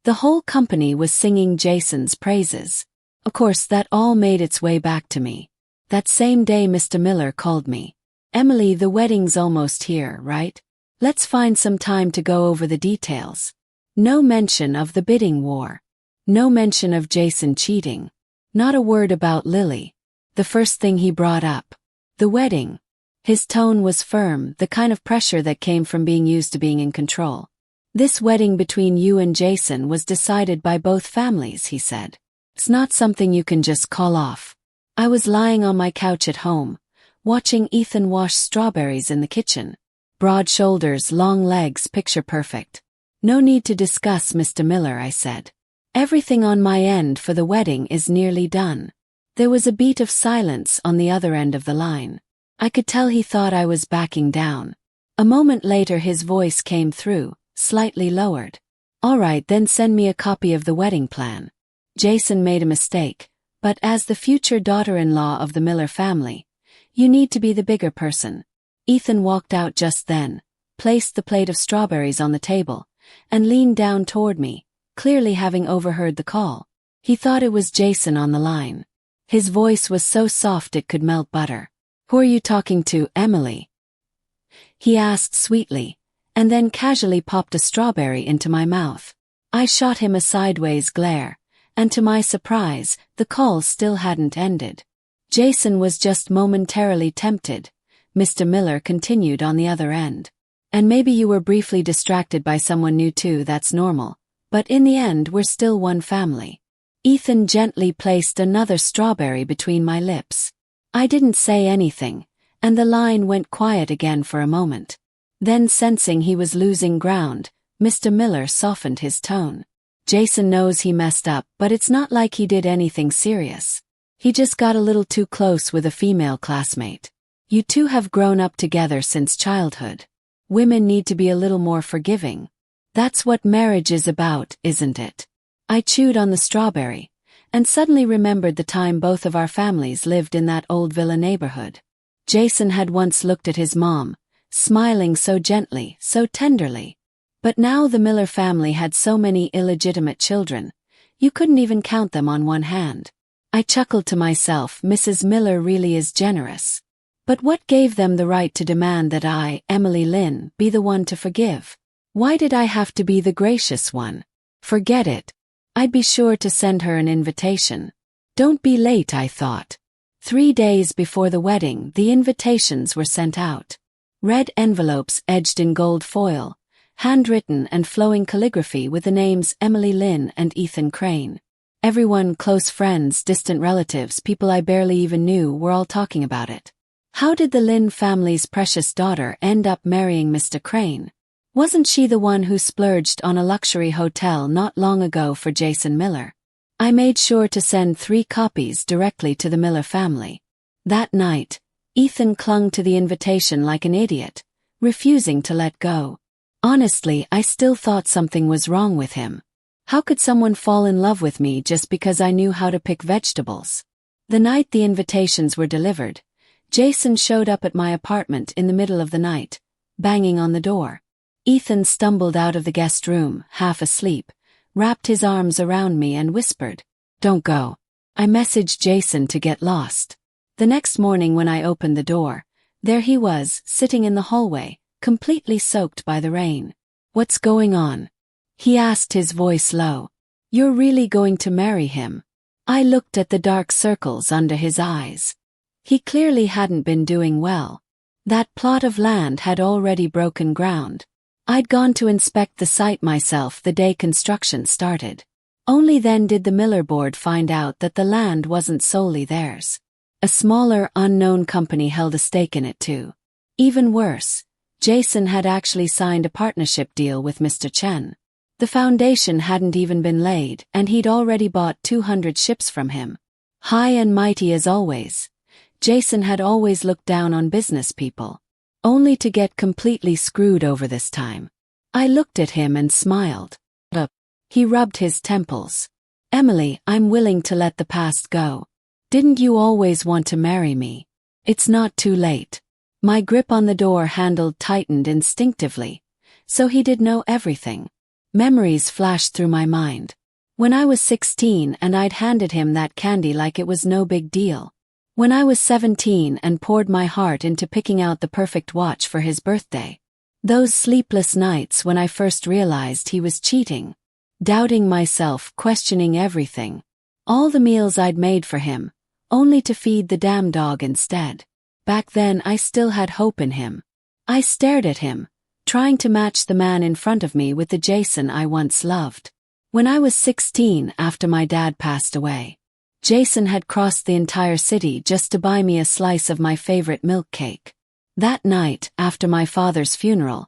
The whole company was singing Jason's praises. Of course, that all made its way back to me. That same day Mr. Miller called me. Emily, the wedding's almost here, right? Let's find some time to go over the details. No mention of the bidding war. No mention of Jason cheating. Not a word about Lily. The first thing he brought up. The wedding. His tone was firm, the kind of pressure that came from being used to being in control. This wedding between you and Jason was decided by both families, he said. It's not something you can just call off. I was lying on my couch at home, watching Ethan wash strawberries in the kitchen. Broad shoulders, long legs, picture perfect. No need to discuss, Mr. Miller, I said. Everything on my end for the wedding is nearly done. There was a beat of silence on the other end of the line. I could tell he thought I was backing down. A moment later his voice came through, slightly lowered. All right, then send me a copy of the wedding plan. Jason made a mistake, but as the future daughter-in-law of the Miller family, you need to be the bigger person. Ethan walked out just then, placed the plate of strawberries on the table, and leaned down toward me, clearly having overheard the call. He thought it was Jason on the line. His voice was so soft it could melt butter. Who are you talking to, Emily? He asked sweetly, and then casually popped a strawberry into my mouth. I shot him a sideways glare, and to my surprise, the call still hadn't ended. Jason was just momentarily tempted, Mr. Miller continued on the other end. And maybe you were briefly distracted by someone new too, that's normal. But in the end we're still one family. Ethan gently placed another strawberry between my lips. I didn't say anything, and the line went quiet again for a moment. Then sensing he was losing ground, Mr. Miller softened his tone. Jason knows he messed up, but it's not like he did anything serious. He just got a little too close with a female classmate. You two have grown up together since childhood. Women need to be a little more forgiving. That's what marriage is about, isn't it? I chewed on the strawberry, and suddenly remembered the time both of our families lived in that old villa neighborhood. Jason had once looked at his mom, smiling so gently, so tenderly. But now the Miller family had so many illegitimate children, you couldn't even count them on one hand. I chuckled to myself, Mrs. Miller really is generous. But what gave them the right to demand that I, Emily Lynn, be the one to forgive? Why did I have to be the gracious one? Forget it. I'd be sure to send her an invitation. Don't be late, I thought. 3 days before the wedding, the invitations were sent out. Red envelopes edged in gold foil, handwritten and flowing calligraphy with the names Emily Lynn and Ethan Crane. Everyone, close friends, distant relatives, people I barely even knew, were all talking about it. How did the Lynn family's precious daughter end up marrying Mr. Crane? Wasn't she the one who splurged on a luxury hotel not long ago for Jason Miller? I made sure to send 3 copies directly to the Miller family. That night, Ethan clung to the invitation like an idiot, refusing to let go. Honestly, I still thought something was wrong with him. How could someone fall in love with me just because I knew how to pick vegetables? The night the invitations were delivered, Jason showed up at my apartment in the middle of the night, banging on the door. Ethan stumbled out of the guest room, half asleep, wrapped his arms around me and whispered, "Don't go." I messaged Jason to get lost. The next morning when I opened the door, there he was, sitting in the hallway, completely soaked by the rain. "What's going on?" he asked, his voice low. "You're really going to marry him?" I looked at the dark circles under his eyes. He clearly hadn't been doing well. That plot of land had already broken ground. I'd gone to inspect the site myself the day construction started. Only then did the Miller board find out that the land wasn't solely theirs. A smaller, unknown company held a stake in it too. Even worse, Jason had actually signed a partnership deal with Mr. Chen. The foundation hadn't even been laid, and he'd already bought 200 ships from him. High and mighty as always, Jason had always looked down on business people, only to get completely screwed over this time. I looked at him and smiled. He rubbed his temples. "Emily, I'm willing to let the past go. Didn't you always want to marry me? It's not too late." My grip on the door handle tightened instinctively, so he did know everything. Memories flashed through my mind. When I was 16 and I'd handed him that candy like it was no big deal. When I was 17 and poured my heart into picking out the perfect watch for his birthday. Those sleepless nights when I first realized he was cheating. Doubting myself, questioning everything. All the meals I'd made for him, only to feed the damn dog instead. Back then I still had hope in him. I stared at him, trying to match the man in front of me with the Jason I once loved. When I was 16, after my dad passed away, Jason had crossed the entire city just to buy me a slice of my favorite milk cake. That night, after my father's funeral,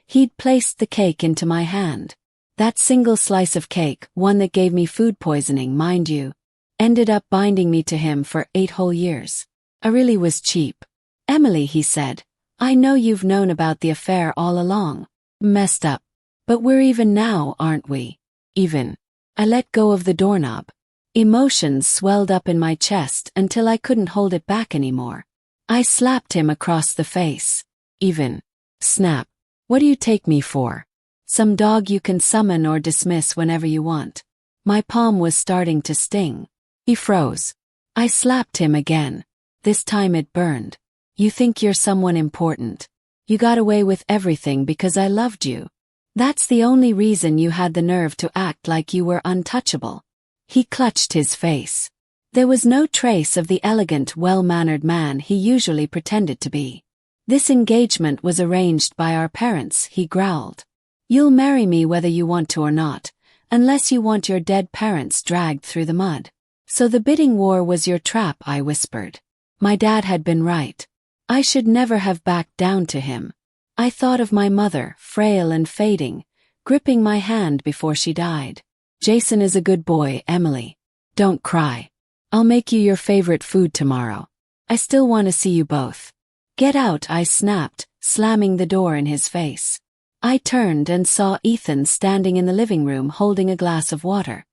he'd placed the cake into my hand. That single slice of cake, one that gave me food poisoning, mind you, ended up binding me to him for 8 whole years. I really was cheap. Emily, he said, I know you've known about the affair all along. Messed up. But we're even now, aren't we? Even. I let go of the doorknob. Emotions swelled up in my chest until I couldn't hold it back anymore. I slapped him across the face. Even. Snap. What do you take me for? Some dog you can summon or dismiss whenever you want. My palm was starting to sting. He froze. I slapped him again. This time it burned. You think you're someone important. You got away with everything because I loved you. That's the only reason you had the nerve to act like you were untouchable. He clutched his face. There was no trace of the elegant, well-mannered man he usually pretended to be. This engagement was arranged by our parents, he growled. You'll marry me whether you want to or not, unless you want your dead parents dragged through the mud. So the bidding war was your trap, I whispered. My dad had been right. I should never have backed down to him. I thought of my mother, frail and fading, gripping my hand before she died. Jason is a good boy, Emily. Don't cry. I'll make you your favorite food tomorrow. I still want to see you both. Get out, I snapped, slamming the door in his face. I turned and saw Ethan standing in the living room holding a glass of water.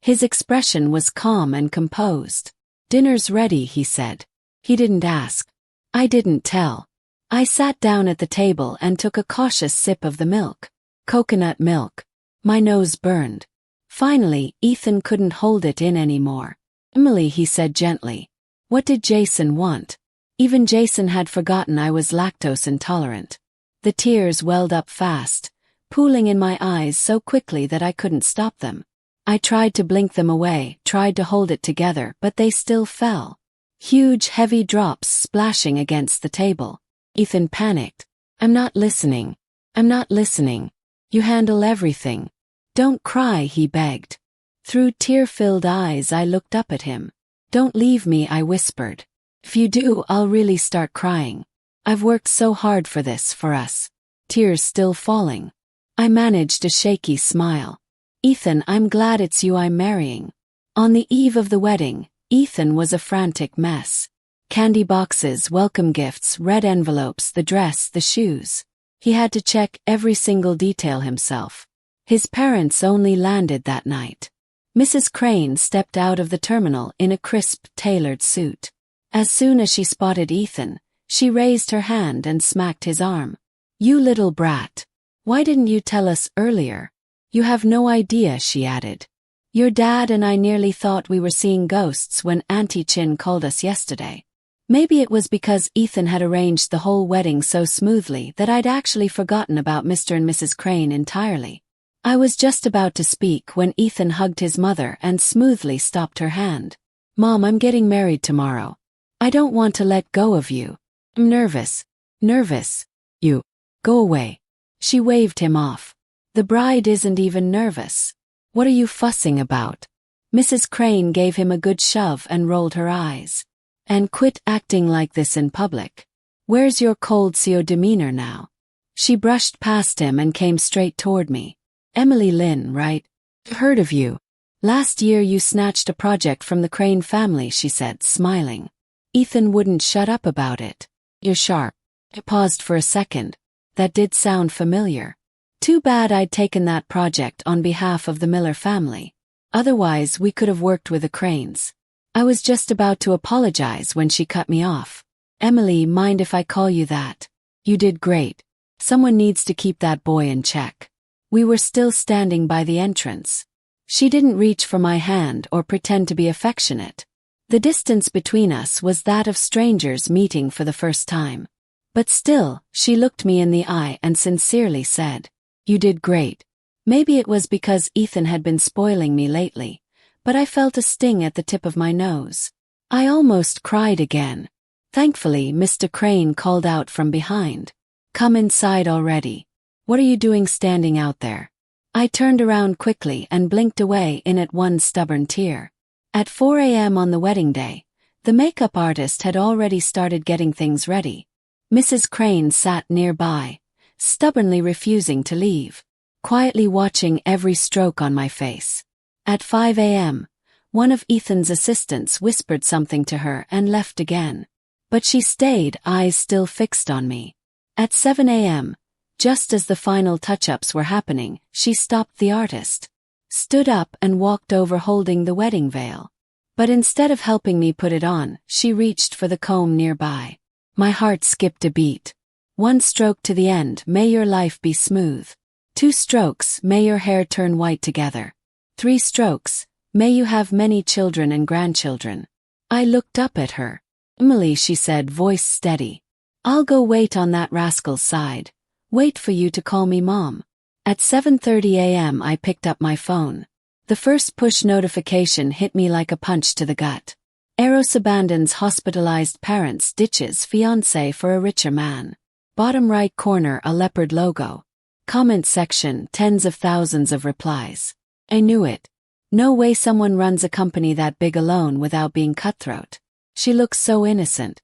His expression was calm and composed. Dinner's ready, he said. He didn't ask. I didn't tell. I sat down at the table and took a cautious sip of the milk. Coconut milk. My nose burned. Finally, Ethan couldn't hold it in anymore. Emily, he said gently. What did Jason want? Even Jason had forgotten I was lactose intolerant. The tears welled up fast, pooling in my eyes so quickly that I couldn't stop them. I tried to blink them away, tried to hold it together, but they still fell. Huge, heavy drops splashing against the table. Ethan panicked. I'm not listening. I'm not listening. You handle everything. Don't cry, he begged. Through tear-filled eyes I looked up at him. Don't leave me, I whispered. If you do, I'll really start crying. I've worked so hard for this, for us. Tears still falling. I managed a shaky smile. Ethan, I'm glad it's you I'm marrying. On the eve of the wedding, Ethan was a frantic mess. Candy boxes, welcome gifts, red envelopes, the dress, the shoes. He had to check every single detail himself. His parents only landed that night. Mrs. Crane stepped out of the terminal in a crisp, tailored suit. As soon as she spotted Ethan, she raised her hand and smacked his arm. You little brat. Why didn't you tell us earlier? You have no idea, she added. Your dad and I nearly thought we were seeing ghosts when Auntie Chin called us yesterday. Maybe it was because Ethan had arranged the whole wedding so smoothly that I'd actually forgotten about Mr. and Mrs. Crane entirely. I was just about to speak when Ethan hugged his mother and smoothly stopped her hand. Mom, I'm getting married tomorrow. I don't want to let go of you. I'm nervous. Nervous. You. Go away. She waved him off. The bride isn't even nervous. What are you fussing about? Mrs. Crane gave him a good shove and rolled her eyes. And quit acting like this in public. Where's your cold CO demeanor now? She brushed past him and came straight toward me. Emily Lynn, right? I've heard of you. Last year you snatched a project from the Crane family, she said, smiling. Ethan wouldn't shut up about it. You're sharp. I paused for a second. That did sound familiar. Too bad I'd taken that project on behalf of the Miller family. Otherwise, we could have worked with the Cranes. I was just about to apologize when she cut me off. Emily, mind if I call you that? You did great. Someone needs to keep that boy in check. We were still standing by the entrance. She didn't reach for my hand or pretend to be affectionate. The distance between us was that of strangers meeting for the first time. But still, she looked me in the eye and sincerely said, You did great. Maybe it was because Ethan had been spoiling me lately, but I felt a sting at the tip of my nose. I almost cried again. Thankfully, Mr. Crane called out from behind. Come inside already. What are you doing standing out there? I turned around quickly and blinked away in at one stubborn tear. At 4 a.m. on the wedding day, the makeup artist had already started getting things ready. Mrs. Crane sat nearby, stubbornly refusing to leave, quietly watching every stroke on my face. At 5 a.m., one of Ethan's assistants whispered something to her and left again. But she stayed, eyes still fixed on me. At 7 a.m., just as the final touch-ups were happening, she stopped the artist, stood up and walked over holding the wedding veil. But instead of helping me put it on, she reached for the comb nearby. My heart skipped a beat. 1 stroke to the end, may your life be smooth. 2 strokes, may your hair turn white together. 3 strokes, may you have many children and grandchildren. I looked up at her. Emily, she said, voice steady. I'll go wait on that rascal's side. Wait for you to call me Mom. At 7:30 a.m. I picked up my phone. The first push notification hit me like a punch to the gut. Eros abandons hospitalized parents, ditches fiancé for a richer man. Bottom right corner, a leopard logo. Comment section, tens of thousands of replies. I knew it. No way someone runs a company that big alone without being cutthroat. She looks so innocent.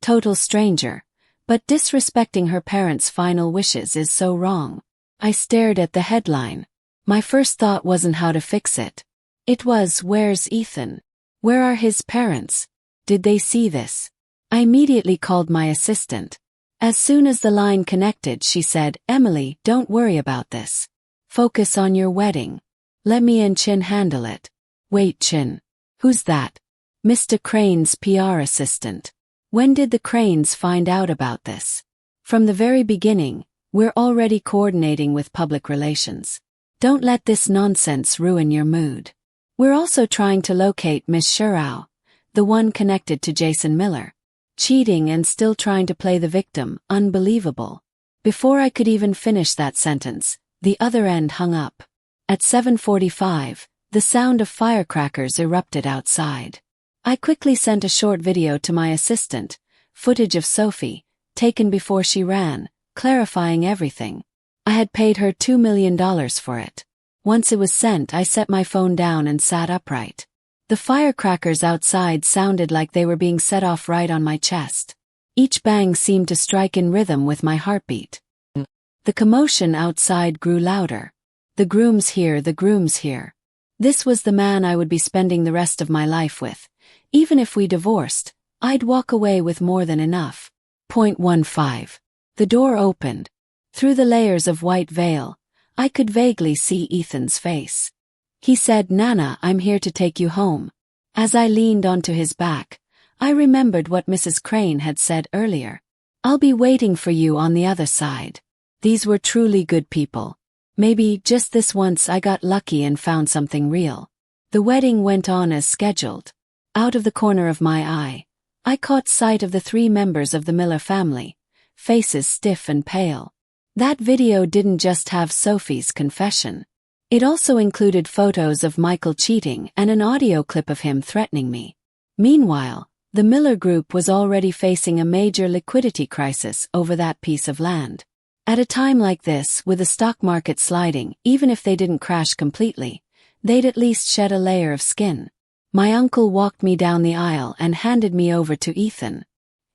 Total stranger. But disrespecting her parents' final wishes is so wrong. I stared at the headline. My first thought wasn't how to fix it. It was, where's Ethan? Where are his parents? Did they see this? I immediately called my assistant. As soon as the line connected, she said, Emily, don't worry about this. Focus on your wedding. Let me and Chin handle it. Wait, Chin. Who's that? Mr. Crane's PR assistant. When did the Cranes find out about this? From the very beginning, we're already coordinating with public relations. Don't let this nonsense ruin your mood. We're also trying to locate Miss Shurau, the one connected to Jason Miller. Cheating and still trying to play the victim, unbelievable. Before I could even finish that sentence, the other end hung up. At 7:45, the sound of firecrackers erupted outside. I quickly sent a short video to my assistant, footage of Sophie, taken before she ran, clarifying everything. I had paid her $2 million for it. Once it was sent, I set my phone down and sat upright. The firecrackers outside sounded like they were being set off right on my chest. Each bang seemed to strike in rhythm with my heartbeat. The commotion outside grew louder. The groom's here, the groom's here. This was the man I would be spending the rest of my life with. Even if we divorced, I'd walk away with more than enough. Point 15. The door opened. Through the layers of white veil, I could vaguely see Ethan's face. He said, Nana, I'm here to take you home. As I leaned onto his back, I remembered what Mrs. Crane had said earlier. I'll be waiting for you on the other side. These were truly good people. Maybe just this once I got lucky and found something real. The wedding went on as scheduled. Out of the corner of my eye, I caught sight of the 3 members of the Miller family, faces stiff and pale. That video didn't just have Sophie's confession. It also included photos of Michael cheating and an audio clip of him threatening me. Meanwhile, the Miller Group was already facing a major liquidity crisis over that piece of land. At a time like this, with the stock market sliding, even if they didn't crash completely, they'd at least shed a layer of skin. My uncle walked me down the aisle and handed me over to Ethan.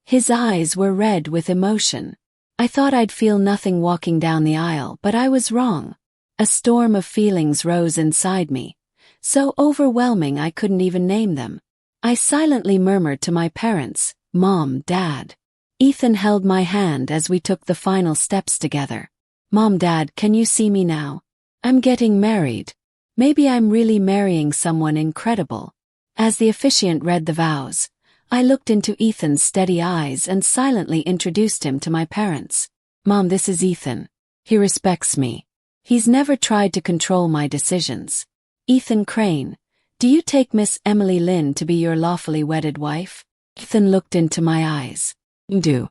His eyes were red with emotion. I thought I'd feel nothing walking down the aisle, but I was wrong. A storm of feelings rose inside me, so overwhelming I couldn't even name them. I silently murmured to my parents, Mom, Dad. Ethan held my hand as we took the final steps together. Mom, Dad, can you see me now? I'm getting married. Maybe I'm really marrying someone incredible. As the officiant read the vows, I looked into Ethan's steady eyes and silently introduced him to my parents. Mom, this is Ethan. He respects me. He's never tried to control my decisions. Ethan Crane, do you take Miss Emily Lynn to be your lawfully wedded wife? Ethan looked into my eyes. Do.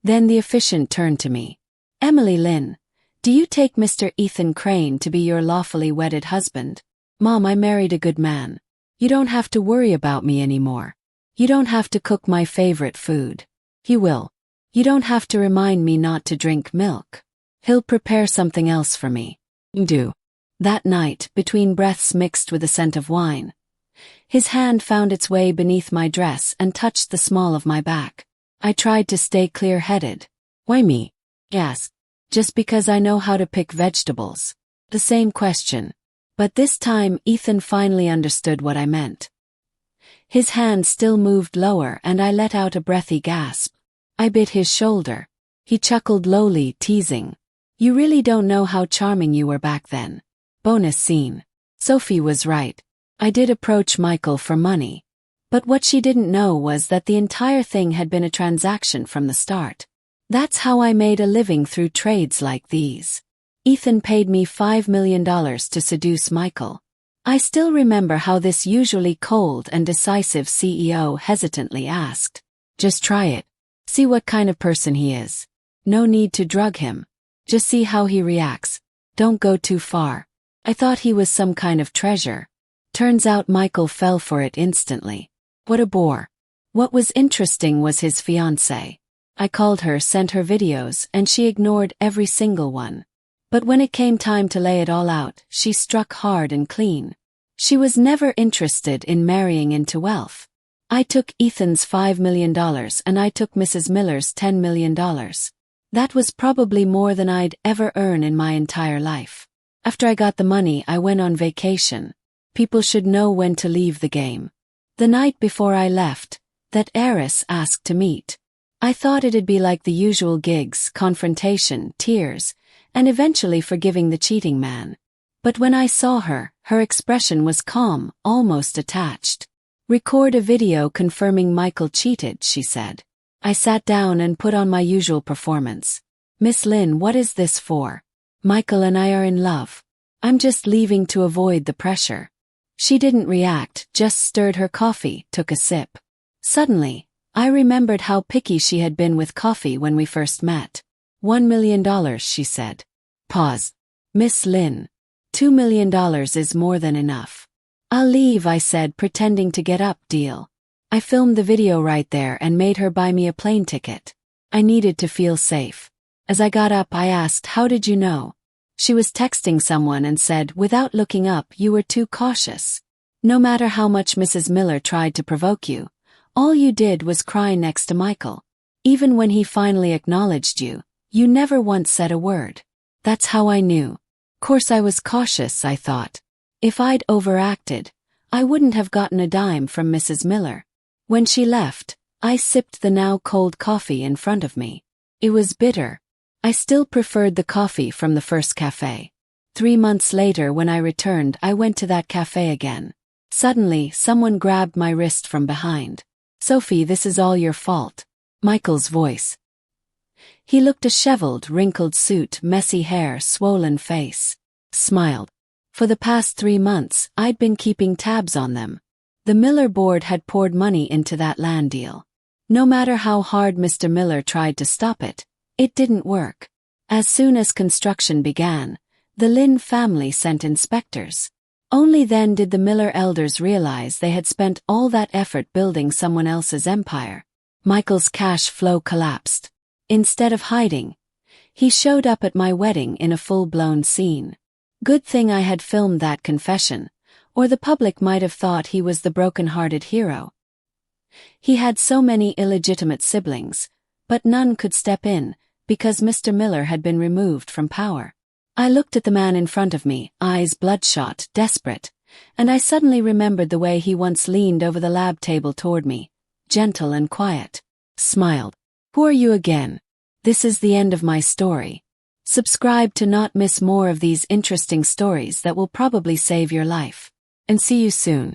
Then the officiant turned to me. Emily Lynn, do you take Mr. Ethan Crane to be your lawfully wedded husband? Mom, I married a good man. You don't have to worry about me anymore. You don't have to cook my favorite food. He will. You don't have to remind me not to drink milk. He'll prepare something else for me. Do. That night, between breaths mixed with the scent of wine, his hand found its way beneath my dress and touched the small of my back. I tried to stay clear-headed. Why me? Yes. Just because I know how to pick vegetables. The same question. But this time Ethan finally understood what I meant. His hand still moved lower and I let out a breathy gasp. I bit his shoulder. He chuckled lowly, teasing. You really don't know how charming you were back then. Bonus scene. Sophie was right. I did approach Michael for money. But what she didn't know was that the entire thing had been a transaction from the start. That's how I made a living through trades like these. Ethan paid me $5 million to seduce Michael. I still remember how this usually cold and decisive CEO hesitantly asked, "Just try it. See what kind of person he is. No need to drug him. Just see how he reacts. Don't go too far." I thought he was some kind of treasure. Turns out Michael fell for it instantly. What a bore. What was interesting was his fiancée. I called her, sent her videos, and she ignored every single one. But when it came time to lay it all out, she struck hard and clean. She was never interested in marrying into wealth. I took Ethan's $5 million and I took Mrs. Miller's $10 million. That was probably more than I'd ever earn in my entire life. After I got the money, I went on vacation. People should know when to leave the game. The night before I left, that heiress asked to meet. I thought it'd be like the usual gigs, confrontation, tears, and eventually forgiving the cheating man. But when I saw her, her expression was calm, almost attached. Record a video confirming Michael cheated, she said. I sat down and put on my usual performance. Miss Lynn, what is this for? Michael and I are in love. I'm just leaving to avoid the pressure. She didn't react, just stirred her coffee, took a sip. Suddenly, I remembered how picky she had been with coffee when we first met. $1 million, she said. Pause. Miss Lynn, $2 million is more than enough. I'll leave, I said, pretending to get up. Deal. I filmed the video right there and made her buy me a plane ticket. I needed to feel safe. As I got up, I asked, how did you know? She was texting someone and said, without looking up, you were too cautious. No matter how much Mrs. Miller tried to provoke you, all you did was cry next to Michael. Even when he finally acknowledged you, you never once said a word. That's how I knew. Course I was cautious, I thought. If I'd overacted, I wouldn't have gotten a dime from Mrs. Miller. When she left, I sipped the now cold coffee in front of me. It was bitter. I still preferred the coffee from the first cafe. 3 months later, when I returned, I went to that cafe again. Suddenly, someone grabbed my wrist from behind. Sophie, this is all your fault. Michael's voice. He looked disheveled, wrinkled suit, messy hair, swollen face. Smiled. For the past 3 months, I'd been keeping tabs on them. The Miller board had poured money into that land deal. No matter how hard Mr. Miller tried to stop it, it didn't work. As soon as construction began, the Lynn family sent inspectors. Only then did the Miller elders realize they had spent all that effort building someone else's empire. Michael's cash flow collapsed. Instead of hiding, he showed up at my wedding in a full-blown scene. Good thing I had filmed that confession, or the public might have thought he was the broken-hearted hero. He had so many illegitimate siblings, but none could step in, because Mr. Miller had been removed from power. I looked at the man in front of me, eyes bloodshot, desperate, and I suddenly remembered the way he once leaned over the lab table toward me, gentle and quiet. Smiled. Who are you again? This is the end of my story. Subscribe to not miss more of these interesting stories that will probably save your life. And see you soon.